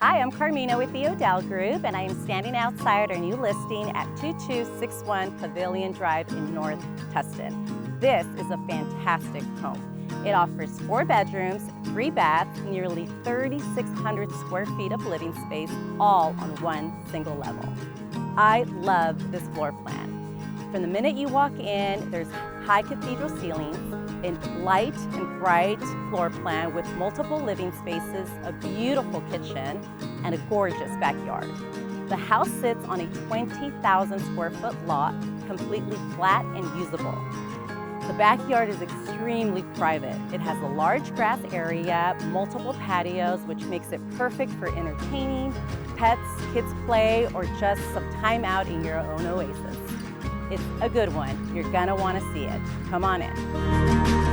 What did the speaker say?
Hi, I'm Carmina with the O'Dell Group, and I am standing outside our new listing at 2261 Pavillion Drive in North Tustin. This is a fantastic home. It offers 4 bedrooms, 3 baths, nearly 3,600 square feet of living space, all on one single level. I love this floor plan. From the minute you walk in, there's high cathedral ceilings, a light and bright floor plan with multiple living spaces, a beautiful kitchen, and a gorgeous backyard. The house sits on a 20,000 square foot lot, completely flat and usable. The backyard is extremely private. It has a large grass area, multiple patios, which makes it perfect for entertaining, pets, kids play, or just some time out in your own oasis. It's a good one. You're gonna wanna see it. Come on in.